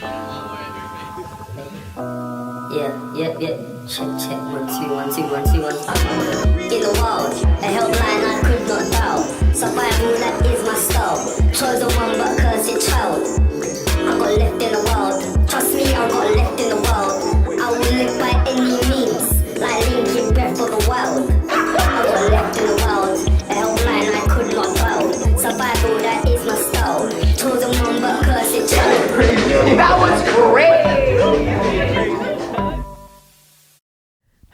Yeah. Check. 1, 2, 1, 2, 1, 2, 1. In the world, a helpline I could not dial. Survival, that is my style. Chose the one but cursed child. I got left in the world. Trust me, I got left in the world. I will live by any means. Like Linkin Breath for the Wild. I got left in the world. A helpline I could not dial. Survival, that is my style. Chose the one but cursed child. That was great!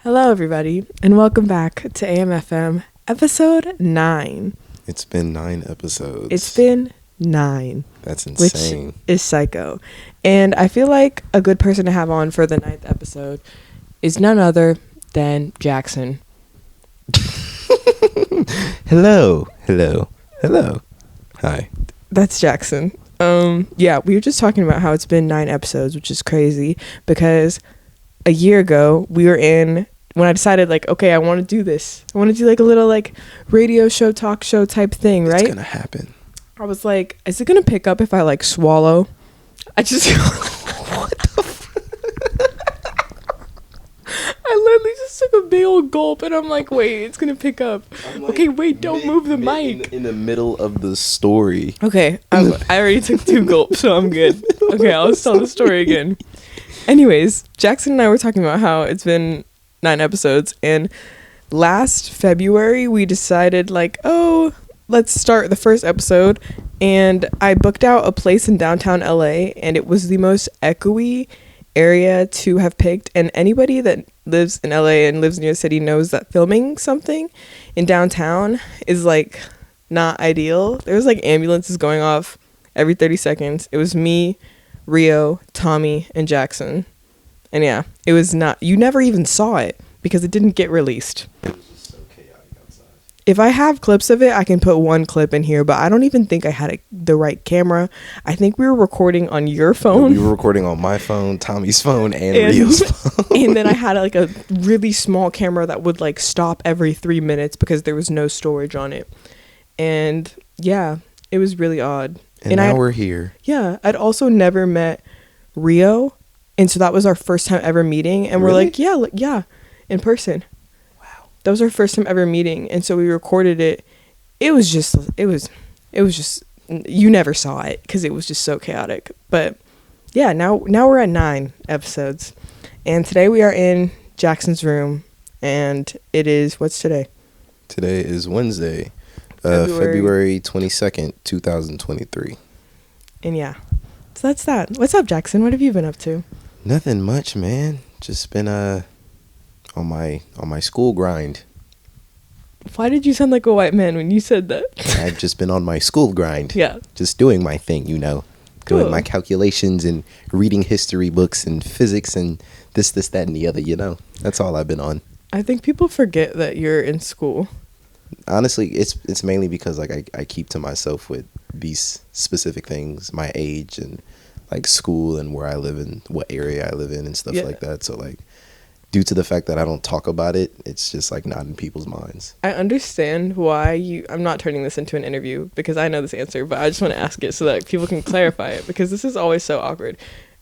Hello, everybody, and welcome back to AMFM, episode 9. It's been 9 episodes. It's been 9. That's insane. Which is psycho. And I feel like a good person to have on for the 9th episode is none other than Jackson. Hello. Hi. That's Jackson. Yeah, we were just talking about how it's been 9 episodes, which is crazy because a year ago we were when I decided, like, okay, I want to do this. I want to do like a little like radio show, talk show type thing, right? It's gonna happen. I was like, is it gonna pick up if I like swallow? I just what the I literally just took a big old gulp and I'm like, wait, it's gonna pick up. Like, okay, wait, don't move the mic. In the middle of the story. Okay, I already took 2 gulps, so I'm good. Okay, I'll tell the story again. Anyways, Jackson and I were talking about how it's been 9 episodes, and last February we decided, like, oh, let's start the first episode, and I booked out a place in downtown LA, and it was the most echoey area to have picked, and anybody that lives in LA and lives near the city knows that filming something in downtown is like not ideal. There was like ambulances going off every 30 seconds. It was me, Rio, Tommy, and Jackson. And yeah, it was not, you never even saw it because it didn't get released. It was just so chaotic outside. If I have clips of it, I can put one clip in here, but I don't even think I had the right camera. I think we were recording on your phone. No, we were recording on my phone, Tommy's phone, and Rio's phone. And then I had like a really small camera that would like stop every 3 minutes because there was no storage on it. And yeah, it was really odd. And now we're here. Yeah, I'd also never met Rio. And so that was our first time ever meeting. And we're like, yeah, in person. Wow. That was our first time ever meeting. And so we recorded it. It was just, you never saw it because it was just so chaotic. But yeah, now we're at 9 episodes. And today we are in Jackson's room. And it is, what's today? Today is Wednesday, February 22nd, 2023. And yeah, so that's that. What's up, Jackson? What have you been up to? Nothing much, man. Just been on my school grind. Why did you sound like a white man when you said that? I've just been on my school grind. Yeah. Just doing my thing, Cool. Doing my calculations and reading history books and physics and this, that, and the other, That's all I've been on. I think people forget that you're in school. Honestly, it's mainly because like I keep to myself with these specific things, my age and like school and where I live and what area I live in and stuff like that. So like due to the fact that I don't talk about it, it's just like not in people's minds. I understand why I'm not turning this into an interview because I know this answer, but I just want to ask it so that people can clarify it because this is always so awkward.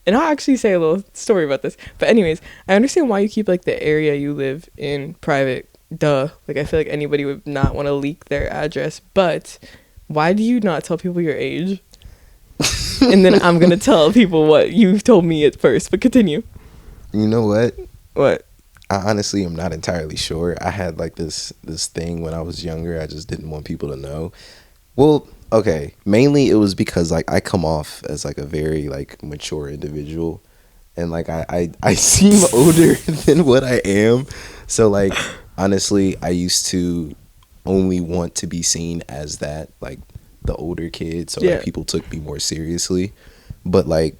And I'll actually say a little story about this. But anyways, I understand why you keep like the area you live in private. Duh. Like I feel like anybody would not want to leak their address, but why do you not tell people your age? And then I'm gonna tell people what you told me at first, but continue. You know what? What? I honestly am not entirely sure. I had like this thing when I was younger. I just didn't want people to know. Well, okay. Mainly it was because like I come off as like a very like mature individual, and like I seem older than what I am. So like honestly, I used to only want to be seen as that, like the older kid, so like people took me more seriously. But like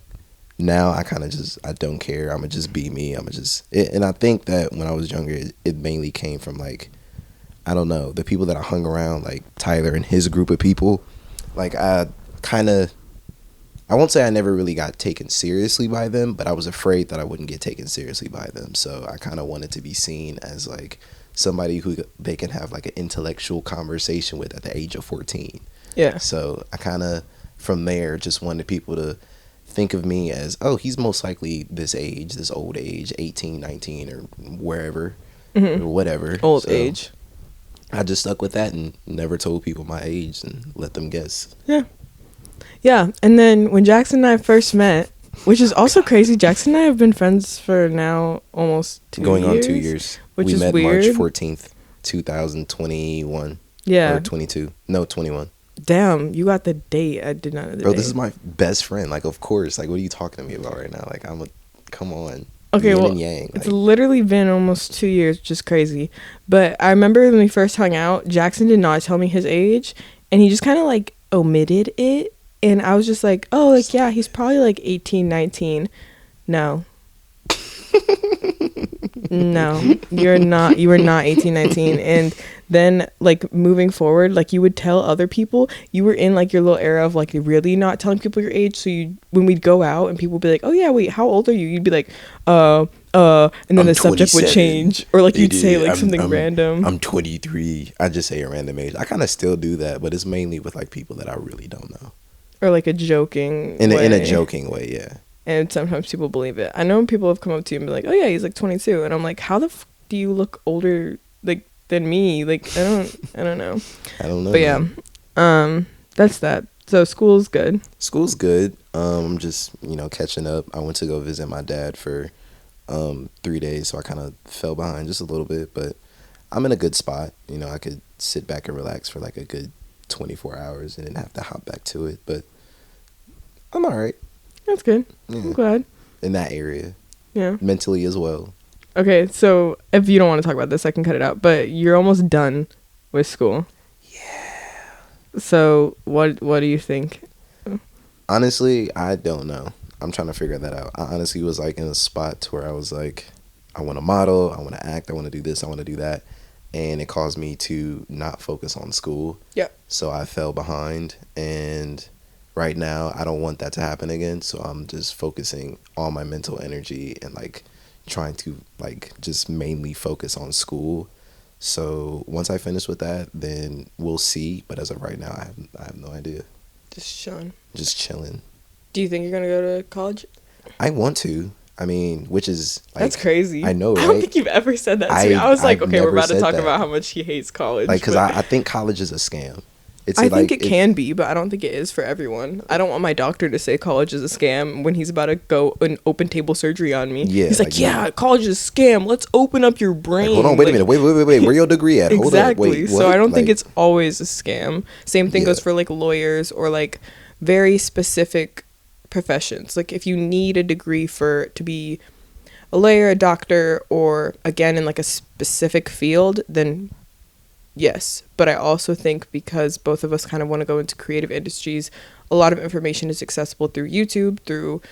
now I kind of just, I don't care. I'm gonna just be me. And I think that when I was younger, it mainly came from like, I don't know, the people that I hung around, like Tyler and his group of people. Like I won't say I never really got taken seriously by them, but I was afraid that I wouldn't get taken seriously by them. So I kind of wanted to be seen as like somebody who they can have like an intellectual conversation with at the age of 14. Yeah. So I kind of, from there, just wanted people to think of me as, oh, he's most likely this age, this old age, 18, 19, or wherever, or whatever. Old So age. I just stuck with that and never told people my age and let them guess. Yeah. And then when Jackson and I first met, which is also crazy, Jackson and I have been friends for now almost 2 years. Going on 2 years. Which we is met weird. March 14th, 2021. Yeah. Or 22. No, 21. Damn, you got the date. I did not know the Bro, date. this is my best friend. Like, of course. Like, what are you talking to me about right now? Like, come on. Okay, Yin well, and yang. it's Like, literally been almost 2 years, which is crazy. But I remember when we first hung out, Jackson did not tell me his age, and he just kind of like omitted it. And I was just like, oh, like, yeah, he's probably like 18, 19. No. No, you're not. You were not 18, 19. And then, like, moving forward, like, you would tell other people, you were in, like, your little era of, like, really not telling people your age. So when we'd go out and people would be like, oh, yeah, wait, how old are you? You'd be like, and then I'm the subject would 27. change. Or, like, you'd say, like, I'm- something I'm- random. I'm 23. I just say a random age. I kind of still do that, but it's mainly with, like, people that I really don't know. Or, like, a joking In a way. joking way, yeah. And sometimes people believe it. I know people have come up to you and be like, oh, yeah, he's, like, 22. And I'm like, how the do you look older, like, than me? Like, I don't know. I don't know. But yeah, that's that. So school's good. School's good. I'm just, catching up. I went to go visit my dad for 3 days, so I kind of fell behind just a little bit, but I'm in a good spot. I could sit back and relax for like a good 24 hours and then have to hop back to it, but I'm all right. That's good. Yeah. I'm glad. In that area. Yeah. Mentally as well. Okay, so if you don't want to talk about this, I can cut it out, but you're almost done with school. Yeah. So what do you think? Honestly, I don't know. I'm trying to figure that out. I honestly was like in a spot to where I was like, I want to model, I want to act, I want to do this, I want to do that. And it caused me to not focus on school. Yeah. So I fell behind, and right now I don't want that to happen again. So I'm just focusing all my mental energy and like trying to like just mainly focus on school. So once I finish with that, then we'll see. But as of right now, I have no idea. Just chilling. Just chilling. Do you think you're gonna go to college? I want to. I mean, which is like, That's crazy. I know, right? I don't think you've ever said that to me. I was like, I've okay, we're never about to said talk that. about how much he hates college. Like, because but I think college is a scam. I think it can be, but I don't think it is for everyone. I don't want my doctor to say college is a scam when he's about to go an open table surgery on me. Yeah, he's like, yeah, college is a scam. Let's open up your brain. Like, hold on, wait a minute. Wait. Where your degree at? Hold Exactly. up. Wait, So what? I don't think Like, it's always a scam. Same thing Yeah. goes for like lawyers or like very specific professions. Like if you need a degree to be a lawyer, a doctor, or again in like a specific field, then yes. But I also think because both of us kind of want to go into creative industries, a lot of information is accessible through YouTube, through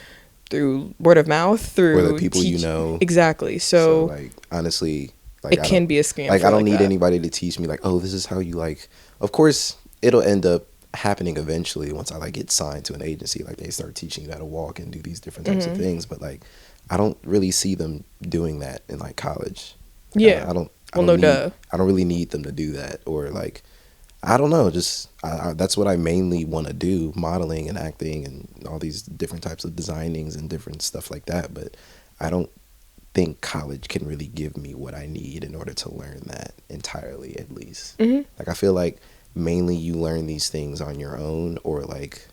word of mouth, through or the people you know. Exactly. So like honestly, like it can be a scam. Like for I don't need that. anybody to teach me like, oh, this is how you like. Of course, it'll end up happening eventually once I like get signed to an agency. Like they start teaching you how to walk and do these different types of things. But like, I don't really see them doing that in like college. Yeah. I don't. Duh. I don't really need them to do that, or like, I don't know. Just that's what I mainly want to do: modeling and acting and all these different types of designings and different stuff like that. But I don't think college can really give me what I need in order to learn that entirely. At least, like I feel like mainly you learn these things on your own, or like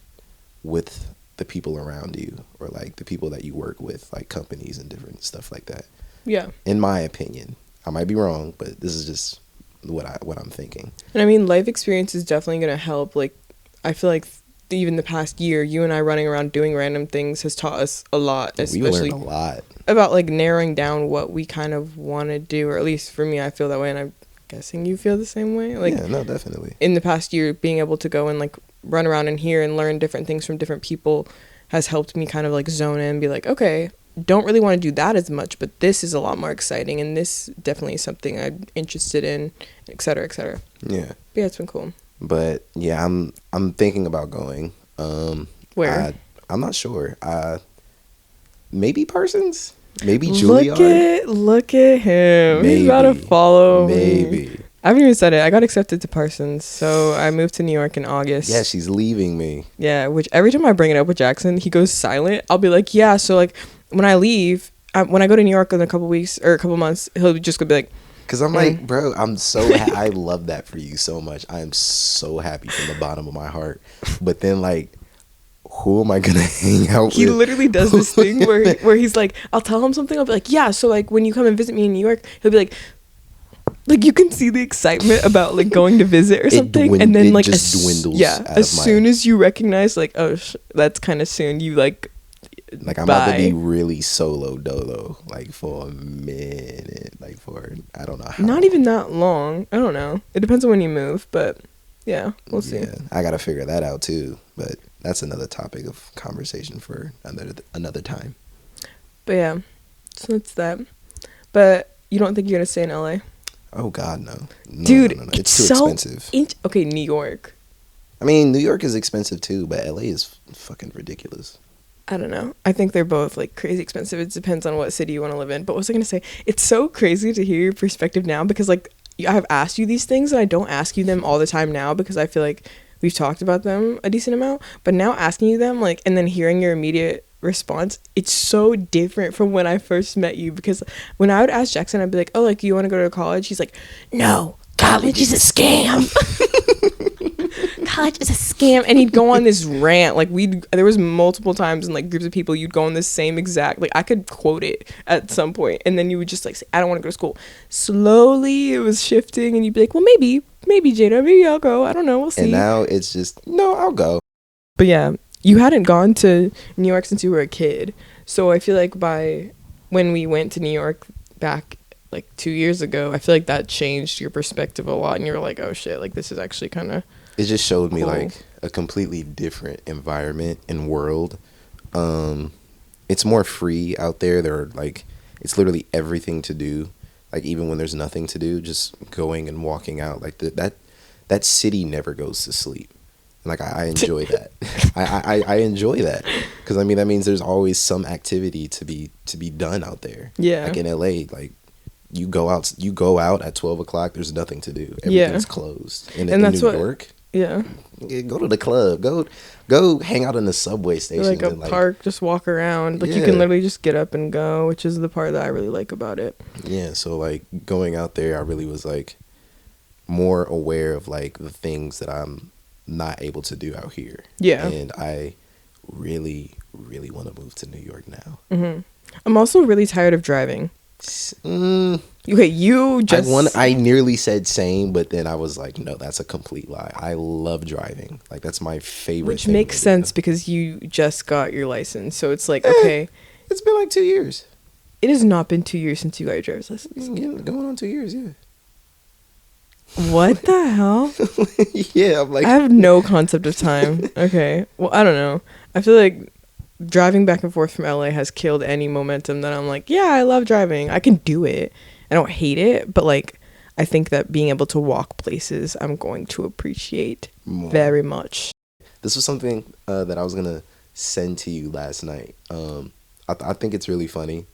with the people around you, or like the people that you work with, like companies and different stuff like that. Yeah. In my opinion. I might be wrong, but this is just what I'm thinking. And I mean, life experience is definitely going to help. Like, I feel like even the past year, you and I running around doing random things has taught us a lot, especially we learned a lot about like narrowing down what we kind of want to do, or at least for me, I feel that way, and I'm guessing you feel the same way. Like, yeah, no, definitely. In the past year, being able to go and like run around in here and learn different things from different people has helped me kind of like zone in and be like, okay, don't really want to do that as much, but this is a lot more exciting, and this definitely is something I'm interested in, et cetera, et cetera. Yeah. But yeah, it's been cool. But yeah, I'm thinking about going. Where? I'm not sure. Maybe Parsons. Maybe Juilliard. Look at him. He's about to follow me. Maybe. I haven't even said it. I got accepted to Parsons, so I moved to New York in August. Yeah, she's leaving me. Yeah, which every time I bring it up with Jackson, he goes silent. I'll be like, yeah, so like when I leave, when I go to New York in a couple weeks or a couple months, he'll just go be like, because I'm like, bro, I'm so I love that for you so much. I am so happy from the bottom of my heart. But then like, who am I gonna hang out with? He literally does this thing where he's like, I'll tell him something. I'll be like, yeah, so like when you come and visit me in New York, he'll be like you can see the excitement about like going to visit or something, and then like just dwindles. Yeah, as soon as you recognize like, oh, that's kind of soon. You like I'm about to be really solo dolo like for a minute, like for I don't know how. Not even that long. I don't know. It depends on when you move, but yeah, we'll see. Yeah, I gotta figure that out too, but that's another topic of conversation for another time. But yeah, so it's that. But you don't think you're gonna stay in LA? Oh God, no. Dude, no. It's too expensive. Okay, New York. I mean, New York is expensive too, but LA is fucking ridiculous. I don't know. I think they're both like crazy expensive. It depends on what city you want to live in. But what was I gonna say? It's so crazy to hear your perspective now because like I've asked you these things and I don't ask you them all the time now because I feel like we've talked about them a decent amount. But now asking you them like and then hearing your immediate response, it's so different from when I first met you because when I would ask Jackson, I'd be like, oh, like you want to go to college? He's like, no, college is a scam. College is a scam. And he'd go on this rant like there was multiple times in like groups of people you'd go on the same exact, like I could quote it at some point and then you would just like say, I don't want to go to school. Slowly it was shifting and you'd be like, well, maybe Jada, maybe I'll go, I don't know, we'll see. And now it's just no, I'll go. But yeah, you hadn't gone to New York since you were a kid. So I feel like when we went to New York back like 2 years ago, I feel like that changed your perspective a lot. And you were like, oh shit, like this is actually kind of It just showed me cool. like a completely different environment and world. It's more free out there. There are like, it's literally everything to do. Like even when there's nothing to do, just going and walking out. Like that city never goes to sleep. Like I enjoy that. I enjoy that because I mean that means there's always some activity to be done out there. Yeah. Like in LA, like you go out at 12 o'clock. There's nothing to do. Everything's closed. And in that's New York, yeah, go to the club. Go hang out in the subway station. like a park, just walk around. Like you can literally just get up and go, which is the part that I really like about it. Yeah. So like going out there, I really was like more aware of like the things that I'm not able to do out here. Yeah. And I really, really want to move to New York now. Mm-hmm. I'm also really tired of driving. Okay, you just... I nearly said same, but then I was like, no, that's a complete lie. I love driving. Like, that's my favorite Which thing makes to sense do. because you just got your license. So it's like, okay. It's been like 2 years. It has not been 2 years since you got your driver's license. Yeah, going on 2 years, yeah. What the hell? Yeah, I'm like... I have no concept of time. Okay. Well, I don't know. I feel like driving back and forth from LA has killed any momentum that I'm like, yeah, I love driving. I can do it. I don't hate it, but like I think that being able to walk places I'm going to appreciate very much. This was something that I was going to send to you last night. I think it's really funny.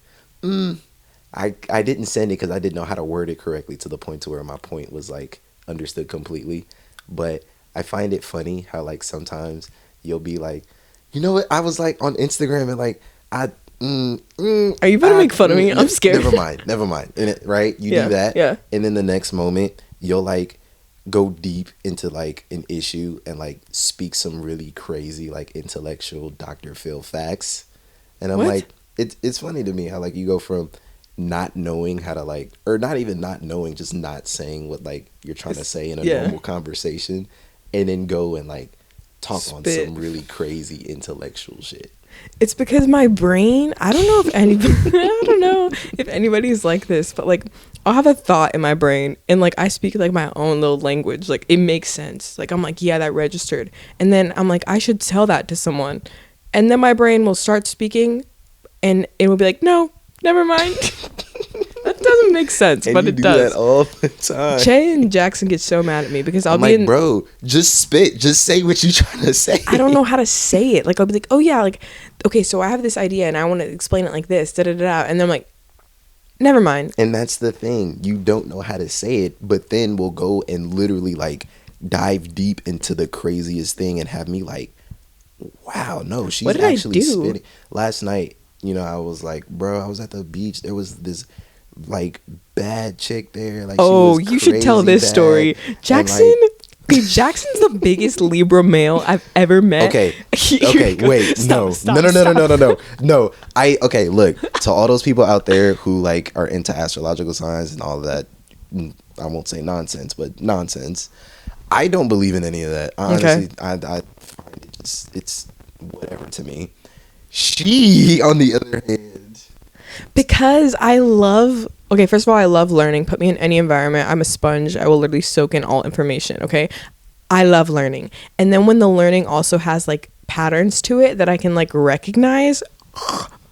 I didn't send it because I didn't know how to word it correctly to the point to where my point was like understood completely. But I find it funny how like sometimes you'll be like, you know what? I was like on Instagram and like Are you about to make fun of me? I'm scared. Never mind. And right? You Yeah, do that. yeah. And then the next moment you'll like go deep into like an issue and like speak some really crazy like intellectual Dr. Phil facts. And I'm What? like, it's funny to me how like you go from not knowing how to like, or not even not knowing, just not saying what like you're trying to say in a normal conversation, and then go and like talk on some really crazy intellectual shit. It's because my brain, I don't know if anybody's like this, but like I'll have a thought in my brain and like I speak like my own little language. Like it makes sense. Like I'm like, yeah, that registered. And then I'm like, I should tell that to someone. And then my brain will start speaking and it will be like, no, never mind. That doesn't make sense, And but you it do does. that all the time. Che and Jackson get so mad at me because I'll I'm be like, in... bro, just spit. Just say what you're trying to say. I don't know how to say it. Like I'll be like, oh yeah, like, okay, so I have this idea and I want to explain it like this, da da da. And then I'm like, Never mind. And that's the thing. You don't know how to say it, but then we'll go and literally like dive deep into the craziest thing and have me like, wow, no, she's What did I actually do? spitting. Last night, you know, I was like, bro, I was at the beach. There was this like bad chick there. Like, Oh, she was you should tell crazy this bad. story. And, Jackson. Okay, Jackson's the biggest Libra male I've ever met. Okay. Here Okay. you go. Wait. Stop, No. stop, No. No. No. stop. No. No. No. No. Okay. Look, to all those people out there who like are into astrological signs and all of that. I won't say nonsense, but nonsense. I don't believe in any of that. Honestly, I find it just it's whatever to me. She, on the other hand, Because I love, okay, first of all, I love learning. Put me in any environment. I'm a sponge. I will literally soak in all information, okay? I love learning. And then when the learning also has like patterns to it that I can like recognize,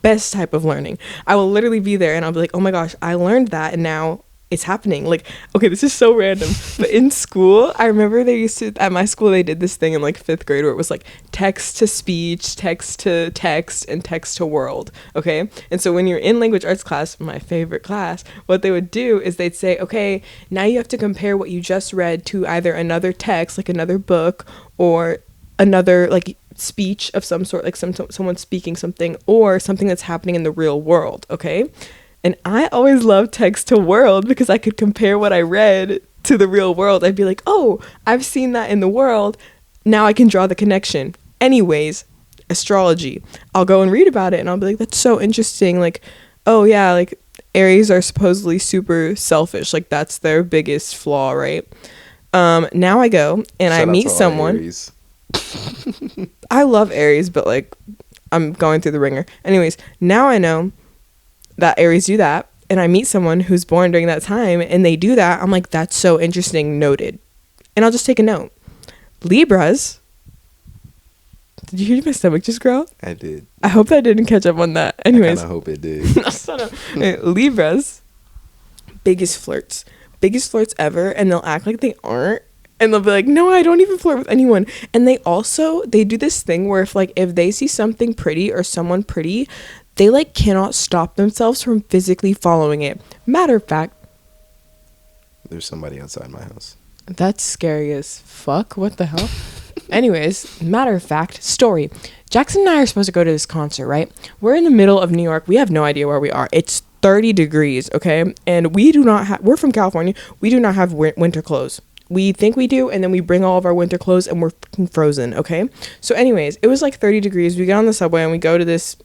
best type of learning. I will literally be there and I'll be like, oh my gosh, I learned that and now it's happening. Like, okay, this is so random. But in school, I remember at my school, they did this thing in like 5th grade where it was like text to speech, text to text, and text to world. Okay. And so when you're in language arts class, my favorite class, what they would do is they'd say, okay, now you have to compare what you just read to either another text, like another book, or another like speech of some sort, like someone speaking something, or something that's happening in the real world. Okay. And I always loved text to world because I could compare what I read to the real world. I'd be like, oh, I've seen that in the world. Now I can draw the connection. Anyways, astrology. I'll go and read about it and I'll be like, that's so interesting. Like, oh yeah, like Aries are supposedly super selfish. Like that's their biggest flaw, right? Now I go and I shout out meet to all someone. Aries. I love Aries, but like I'm going through the ringer. Anyways, now I know that Aries do that, and I meet someone who's born during that time and they do that. I'm like, that's so interesting, noted. And I'll just take a note. Libras, did you hear my stomach just growl? I did. I hope that didn't catch up on that. I Anyways, kind of hope it did. Libras, biggest flirts ever, and they'll act like they aren't, and they'll be like, no, I don't even flirt with anyone. And they do this thing where if they see something pretty or someone pretty, they like cannot stop themselves from physically following it. Matter of fact, There's somebody outside my house. that's scary as fuck. What the hell? Anyways, matter of fact, story. Jackson and I are supposed to go to this concert, right? We're in the middle of New York. We have no idea where we are. It's 30 degrees, okay? And we're from California. We do not have winter clothes. We think we do, and then we bring all of our winter clothes and we're fucking frozen, okay? So anyways, it was like 30 degrees. We get on the subway and we go to this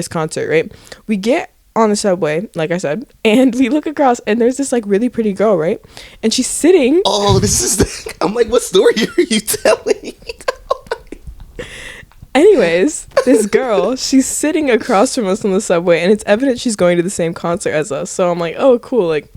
concert, right? We get on the subway, like I said, and we look across and there's this like really pretty girl, right? And she's sitting. Oh, I'm like, what story are you telling? Anyways, this girl, she's sitting across from us on the subway and it's evident she's going to the same concert as us. So I'm like, oh, cool. Like,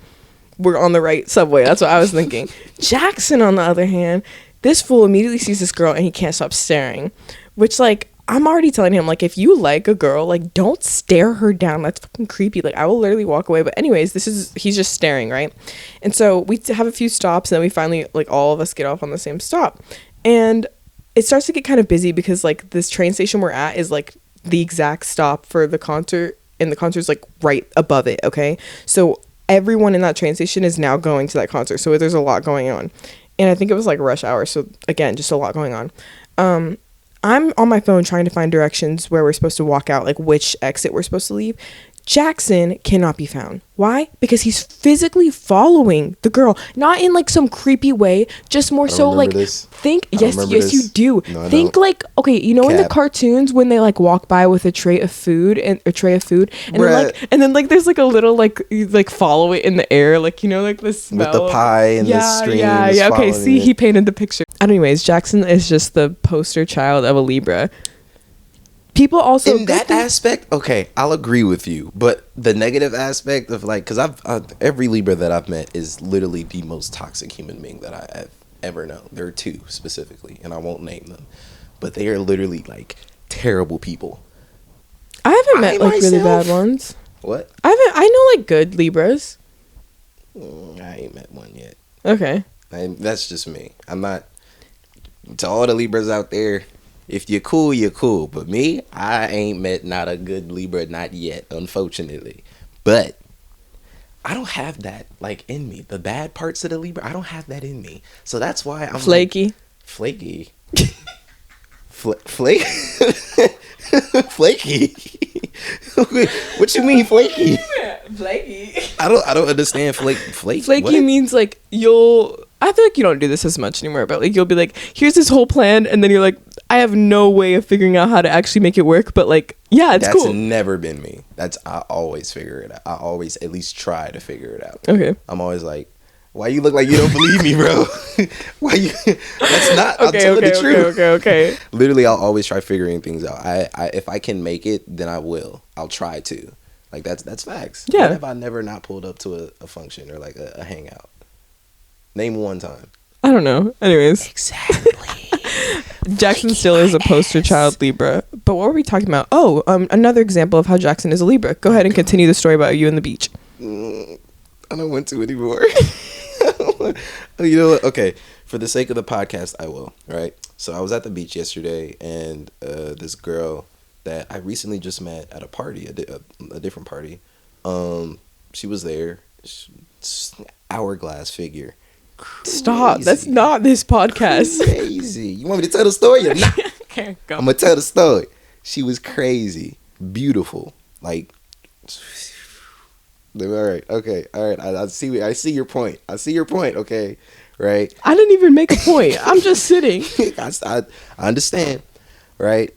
we're on the right subway. That's what I was thinking. Jackson, on the other hand, this fool immediately sees this girl and he can't stop staring, which like, I'm already telling him, like, if you like a girl, like, don't stare her down. That's fucking creepy. Like, I will literally walk away. But anyways, he's just staring, right? And so we have a few stops, and then we finally, like, all of us get off on the same stop. And it starts to get kind of busy because, like, this train station we're at is, like, the exact stop for the concert, and the concert's, like, right above it, okay? So everyone in that train station is now going to that concert. So there's a lot going on. And I think it was, like, rush hour. So, again, just a lot going on. I'm on my phone trying to find directions where we're supposed to walk out, like which exit we're supposed to leave. Jackson cannot be found. Why? Because he's physically following the girl, not in like some creepy way, just more so like think. Yes, you do. No, think like, okay, you know in the Cap. cartoons when they like walk by with a tray of food and then like there's like a little like you, like follow it in the air, like you know like the smell with the pie and the stream. Yeah. Okay, see, he painted the picture. Anyways, Jackson is just the poster child of a Libra. People also in that aspect, okay, I'll agree with you, but the negative aspect of like, because every Libra that I've met is literally the most toxic human being that I've ever known. There are two specifically, and I won't name them, but they are literally like terrible people. I haven't met like really bad ones. What? I know like good Libras. I ain't met one yet. Okay. That's just me. I'm not. To all the Libras out there, if you're cool, you're cool. But me, I ain't met not a good Libra, not yet, unfortunately. But I don't have that like in me. The bad parts of the Libra, I don't have that in me. So that's why I'm Flaky. Like, flaky. Flaky. What you mean flaky? Flaky. I don't understand flaky. Flaky What? means like I feel like you don't do this as much anymore, but like you'll be like, here's this whole plan, and then you're like, I have no way of figuring out how to actually make it work, but like, yeah, it's cool. That's never been me. I always figure it out. I always at least try to figure it out. Okay. I'm always like, why you look like you don't believe me, bro? Why you? That's not. I'll tell the truth. Okay. Literally, I'll always try figuring things out. I if I can make it, then I will. I'll try to. Like that's facts. Yeah. When have I never not pulled up to a function or like a hangout? Name one time. I don't know. Anyways. Exactly. Jackson still is a poster child Libra. But what were we talking about? Oh, another example of how Jackson is a Libra. Go ahead and continue the story about you and the beach. I don't want to anymore. You know what? Okay. For the sake of the podcast, I will. Right. So I was at the beach yesterday, and this girl that I recently just met at a party, a different party. She was there. Hourglass figure. Crazy. Stop. That's not this podcast. Crazy. You want me to tell the story or not? Okay, go. I'm gonna tell the story. She was crazy, beautiful, like. All right. Okay. All right. I see your point. Okay. Right. I didn't even make a point. I'm just sitting. I understand. Right.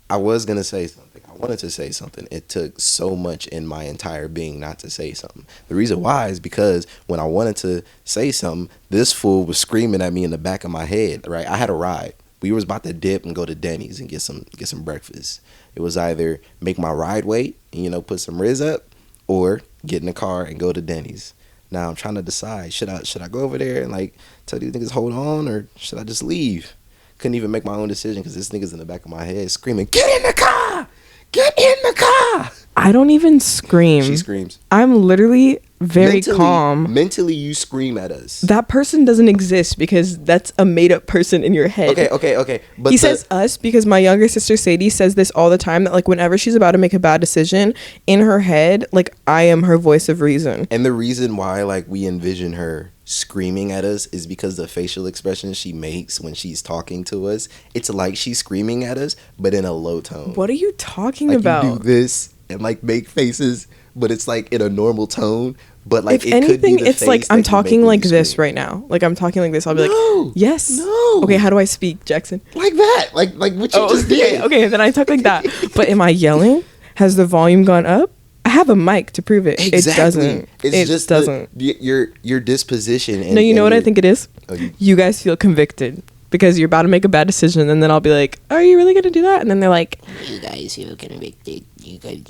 I was gonna say something. I wanted to say something. It took so much in my entire being not to say something. The reason why is because when I wanted to say something, this fool was screaming at me in the back of my head. Right. I had a ride. We was about to dip and go to Denny's and get some breakfast. It was either make my ride wait and put some Riz up, or get in the car and go to Denny's. Now I'm trying to decide, should I go over there and like tell these niggas hold on, or should I just leave? Couldn't even make my own decision because this nigga's in the back of my head screaming, "Get in the car! Get in the car!" I don't even scream. She screams. I'm literally very calm. Mentally, you scream at us. That person doesn't exist because that's a made up person in your head. Okay. But he says us because my younger sister Sadie says this all the time, that like whenever she's about to make a bad decision in her head, like I am her voice of reason. And the reason why like we envision her screaming at us is because the facial expressions she makes when she's talking to us, it's like she's screaming at us but in a low tone. What are you talking like about? You do this and like make faces, but it's like in a normal tone. But like, if anything, it's like I'm talking like this right now. Like I'm talking like this. I'll be like, yes. No. Okay, how do I speak, Jackson? Like that. Like what you just did. Okay, then I talk like that. But am I yelling? Has the volume gone up? I have a mic to prove it. Exactly. It doesn't. It's just doesn't. Your disposition. And, no, you know what I think it is? Oh, you guys feel convicted because you're about to make a bad decision, and then I'll be like, "Are you really gonna do that?" And then they're like, "You guys feel convicted. You guys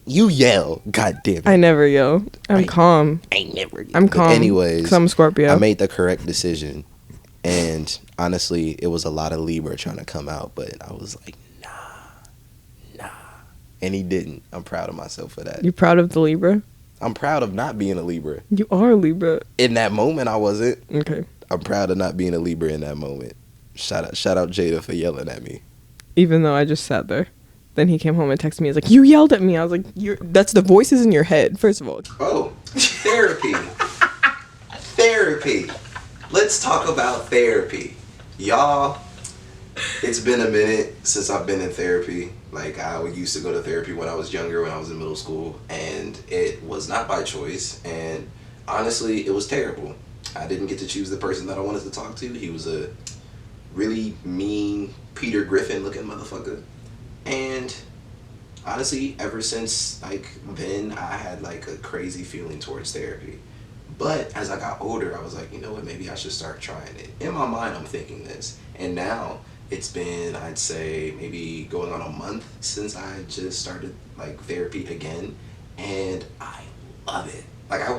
you yell. God damn it! I never yell. I'm calm. I'm calm. Anyways, because I'm a Scorpio. I made the correct decision, and honestly, it was a lot of Libra trying to come out, but I was like, nah, and he didn't. I'm proud of myself for that. You proud of the Libra? I'm proud of not being a Libra. You are a Libra. In that moment, I wasn't. Okay. I'm proud of not being a Libra in that moment. Shout out Jada for yelling at me. Even though I just sat there. Then he came home and texted me. He's like, "You yelled at me." I was like, that's the voices in your head, first of all. Oh, therapy. Therapy. Let's talk about therapy. Y'all, it's been a minute since I've been in therapy. Like, I used to go to therapy when I was younger, when I was in middle school. And it was not by choice. And honestly, it was terrible. I didn't get to choose the person that I wanted to talk to. He was a really mean Peter Griffin looking motherfucker. And honestly, ever since like then, I had like a crazy feeling towards therapy. But as I got older, I was like, you know what, maybe I should start trying it. In my mind, I'm thinking this. And now it's been, I'd say, maybe going on a month since I just started like therapy again. And I love it. Like I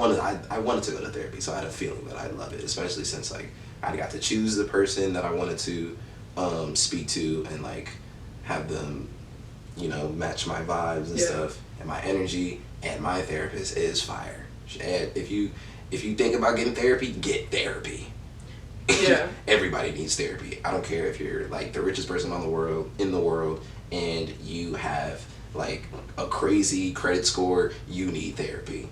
wanted to go to therapy, so I had a feeling that I love it, especially since like I got to choose the person that I wanted to speak to and like have them, match my vibes and stuff and my energy. And my therapist is fire. And if you think about getting therapy, get therapy. Yeah. Everybody needs therapy. I don't care if you're like the richest person in the world and you have like a crazy credit score, you need therapy.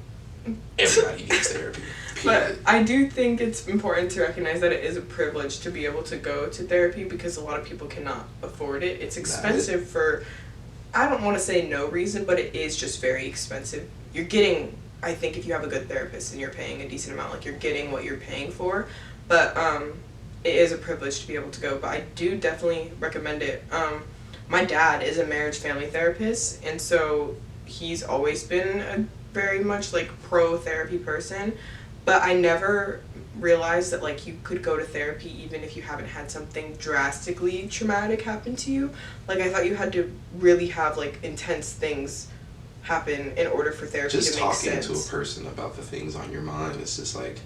Everybody needs therapy. But I do think it's important to recognize that it is a privilege to be able to go to therapy because a lot of people cannot afford it. It's expensive for, I don't want to say no reason, but it is just very expensive. You're getting, I think if you have a good therapist and you're paying a decent amount, like you're getting what you're paying for. But it is a privilege to be able to go. But I do definitely recommend it. My dad is a marriage family therapist, and so he's always been a very much like pro therapy person, but I never realized that like you could go to therapy even if you haven't had something drastically traumatic happen to you. Like I thought you had to really have like intense things happen in order for therapy just to make sense. Just talking to a person about the things on your mind, it's just like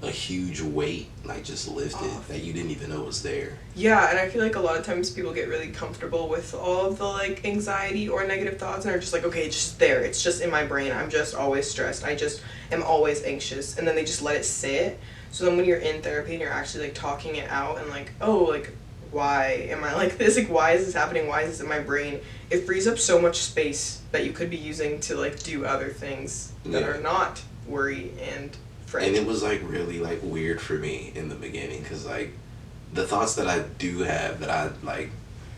a huge weight like just lifted that you didn't even know was there. Yeah, and I feel like a lot of times people get really comfortable with all of the like anxiety or negative thoughts and are just like, okay, it's just there, it's just in my brain, I'm just always stressed, I just am always anxious, and then they just let it sit. So then when you're in therapy and you're actually like talking it out and like, oh, like why am I like this, like why is this happening, why is this in my brain, it frees up so much space that you could be using to like do other things that are not worry and fret. And it was like really like weird for me in the beginning because like the thoughts that I do have that I like,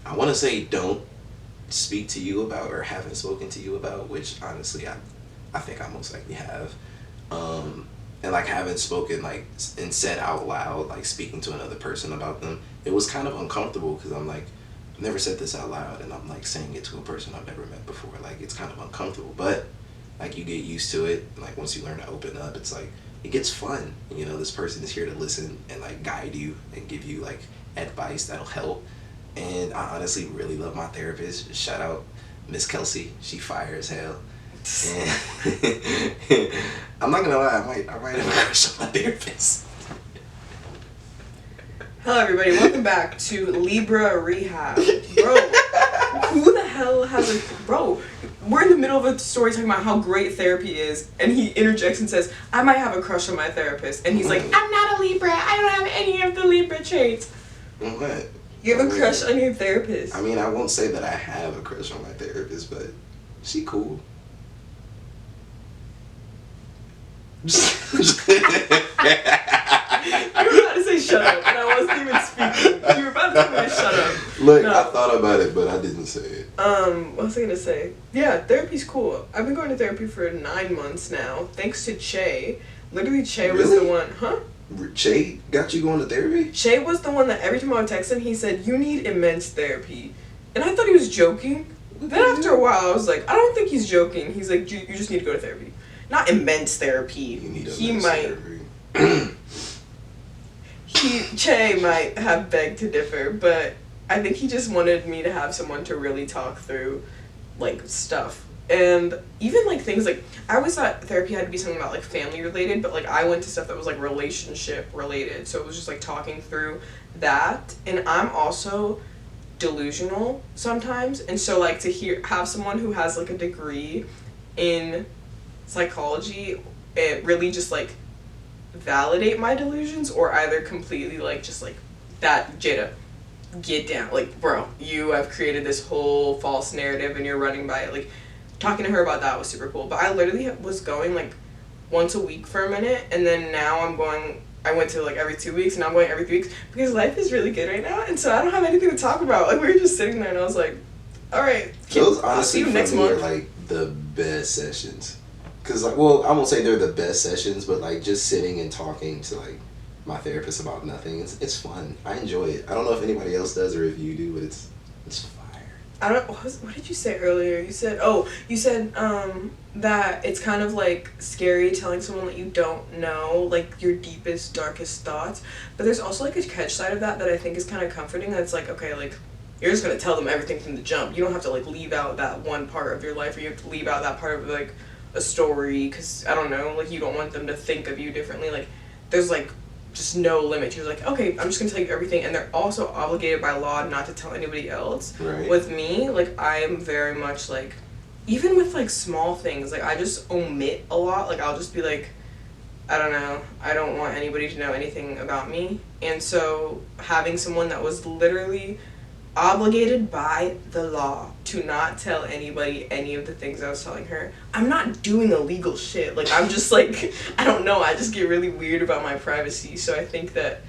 I want to say don't speak to you about or haven't spoken to you about, which honestly I think I most likely have, and like haven't spoken like and said out loud like speaking to another person about them, it was kind of uncomfortable because I'm like, I've never said this out loud and I'm like saying it to a person I've never met before, like it's kind of uncomfortable, but like you get used to it, like once you learn to open up, it's like it gets fun. You know, this person is here to listen and like guide you and give you like advice that'll help. And I honestly really love my therapist. Shout out Miss Kelsey. She fire as hell. And I'm not gonna lie, I might have a crush on my therapist. Hello everybody, welcome back to Libra Rehab. Bro, who the hell has a... Bro, we're in the middle of a story talking about how great therapy is, and he interjects and says, I might have a crush on my therapist. And he's like, I'm not a Libra, I don't have any of the Libra traits. What? You have a crush on your therapist. I mean, I won't say that I have a crush on my therapist, but she cool. You were about to say shut up, and I wasn't even speaking. You were about to tell me to shut up. Look, no. I thought about it, but I didn't say it. What was I gonna say? Yeah, therapy's cool. I've been going to therapy for 9 months now, thanks to Che. Literally, Che was the one, huh? Che got you going to therapy? Che was the one that every time I would text him, he said, you need immense therapy. And I thought he was joking. Then after a while, I was like, I don't think he's joking. He's like, you just need to go to therapy. Not immense therapy. You need immense therapy. Che might have begged to differ, but I think he just wanted me to have someone to really talk through, like, stuff. And even, like, things like, I always thought therapy had to be something about, like, family related, but, like, I went to stuff that was, like, relationship related, so it was just, like, talking through that. And I'm also delusional sometimes, and so, like, to have someone who has, like, a degree in psychology, it really just, like, validate my delusions, or either completely, like, just, like, that, Jada, get down, like, bro, you have created this whole false narrative and you're running by it. Like, talking to her about that was super cool. But I literally was going, like, once a week for a minute, and then now I went to, like, every 2 weeks, and now I'm going every 3 weeks, because life is really good right now, and so I don't have anything to talk about. Like, we were just sitting there, and I was like, alright, I'll see you next month. Like, the best sessions. Because, like, well, I won't say they're the best sessions, but, like, just sitting and talking to, like, my therapist about nothing, it's fun. I enjoy it. I don't know if anybody else does or if you do, but it's fire. I don't, what did you say earlier? You said that it's kind of, like, scary telling someone that you don't know, like, your deepest, darkest thoughts, but there's also, like, a catch side of that I think is kind of comforting, that's like, okay, like, you're just gonna tell them everything from the jump. You don't have to, like, leave out that one part of your life, or you have to leave out that part of, like, a story, because, I don't know, like, you don't want them to think of you differently. Like, there's, like, just no limit. You're like, okay, I'm just gonna tell you everything, and they're also obligated by law not to tell anybody else. Right. With me, like, I'm very much, like, even with, like, small things, like, I just omit a lot. Like, I'll just be like, I don't know, I don't want anybody to know anything about me. And so having someone that was literally obligated by the law to not tell anybody any of the things I was telling her. I'm not doing illegal shit. Like, I'm just like, I don't know, I just get really weird about my privacy. So I think that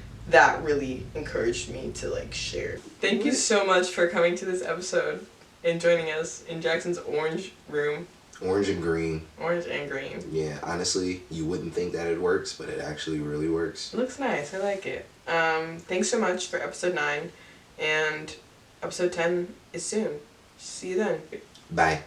really encouraged me to like share. Thank you so much for coming to this episode and joining us in Jackson's orange room. Orange and green. Orange and green. Yeah, honestly, you wouldn't think that it works, but it actually really works. It looks nice. I like it. Thanks so much for episode 9, and episode 10 is soon. See you then. Bye.